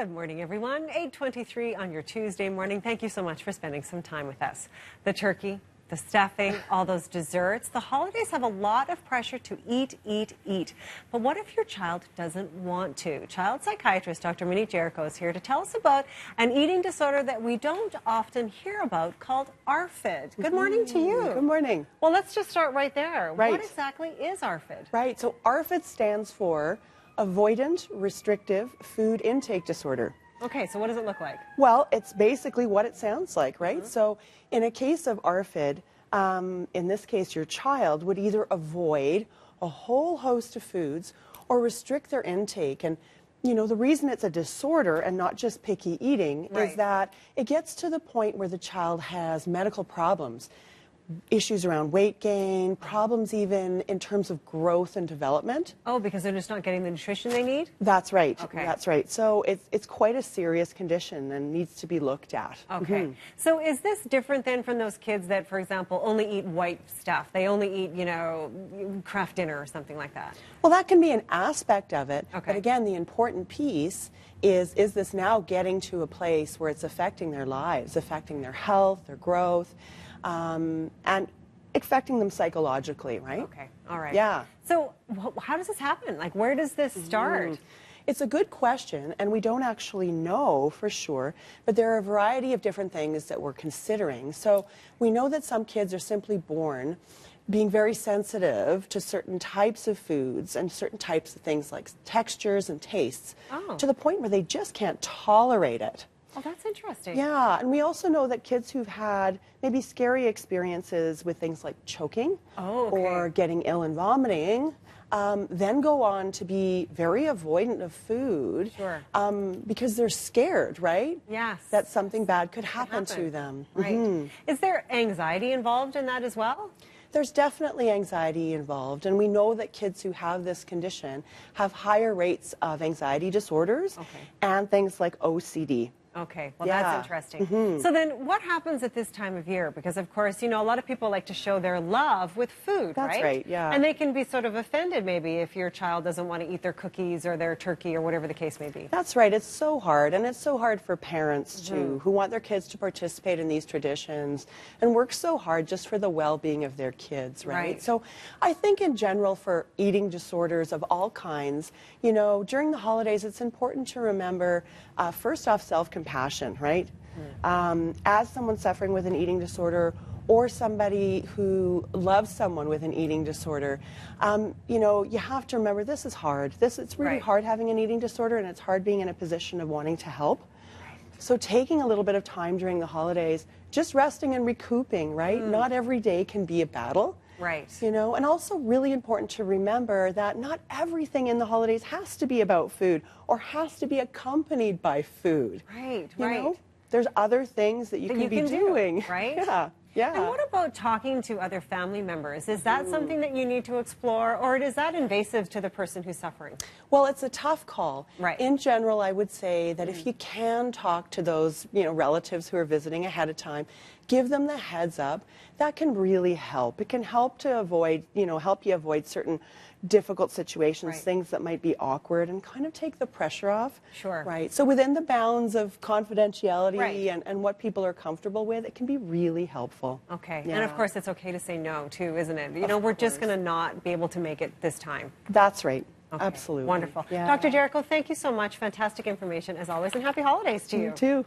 Good morning, everyone. 8:23 on your Tuesday morning. Thank you so much for spending some time with us. The turkey, the stuffing, all those desserts. The holidays have a lot of pressure to eat, eat, eat. But what if your child doesn't want to? Child psychiatrist Dr. Monique Jericho is here to tell us about an eating disorder that we don't often hear about called ARFID. Good morning to you. Good morning. Well, let's just start right there. Right. What exactly is ARFID? Right, so ARFID stands for Avoidant Restrictive Food Intake Disorder. Okay, so what does it look like? Well, it's basically what it sounds like, right? So in a case of ARFID, in this case, your child would either avoid a whole host of foods or restrict their intake. And, you know, the reason it's a disorder and not just picky eating is that it gets to the point where the child has medical problems. Issues around weight gain, problems even in terms of growth and development. Oh, because they're just not getting the nutrition they need? That's right. Okay. That's right. So it's quite a serious condition and needs to be looked at. Okay. So is this different then from those kids that, for example, only eat white stuff? They only eat, you know, Kraft dinner or something like that? Well, that can be an aspect of it. Okay. But again, the important piece is this now getting to a place where it's affecting their lives, affecting their health, their growth, and affecting them psychologically, right? Okay, all right. Yeah. So how does this happen? Like, where does this start? It's a good question, and we don't actually know for sure, but there are a variety of different things that we're considering. So we know that some kids are simply born being very sensitive to certain types of foods and certain types of things like textures and tastes, to the point where they just can't tolerate it. Oh, that's interesting. Yeah, and we also know that kids who've had maybe scary experiences with things like choking or getting ill and vomiting then go on to be very avoidant of food because they're scared, right? Yes. That something bad could happen to them. Right. Is there anxiety involved in that as well? There's definitely anxiety involved, and we know that kids who have this condition have higher rates of anxiety disorders and things like OCD. Okay, well, that's interesting. So then what happens at this time of year? Because, of course, you know, a lot of people like to show their love with food, right? That's right, yeah. And they can be sort of offended, maybe, if your child doesn't want to eat their cookies or their turkey or whatever the case may be. That's right. It's so hard, and it's so hard for parents, too, who want their kids to participate in these traditions and work so hard just for the well-being of their kids, right? So I think, in general, for eating disorders of all kinds, you know, during the holidays, it's important to remember, first off, self-compassion, right? As someone suffering with an eating disorder or somebody who loves someone with an eating disorder, you know, you have to remember this is hard. It's really hard having an eating disorder, and it's hard being in a position of wanting to help. So taking a little bit of time during the holidays, just resting and recouping, right? Not every day can be a battle. Right. You know, and also really important to remember that not everything in the holidays has to be about food or has to be accompanied by food. Right, you know? There's other things that you can be doing. Right? Yeah. Yeah. And what about talking to other family members? Is that something that you need to explore, or is that invasive to the person who's suffering? Well, it's a tough call. Right. In general, I would say that if you can talk to those, you know, relatives who are visiting ahead of time, give them the heads up. That can really help. It can help to avoid, you know, help you avoid certain difficult situations, things that might be awkward, and kind of take the pressure off. Sure. Right. So within the bounds of confidentiality and what people are comfortable with, it can be really helpful. Okay. Yeah. And of course, it's okay to say no, too, isn't it? You know, we're just going to not be able to make it this time. That's right. Okay. Absolutely. Wonderful. Yeah. Dr. Jericho, thank you so much. Fantastic information, as always, and happy holidays to you. You too.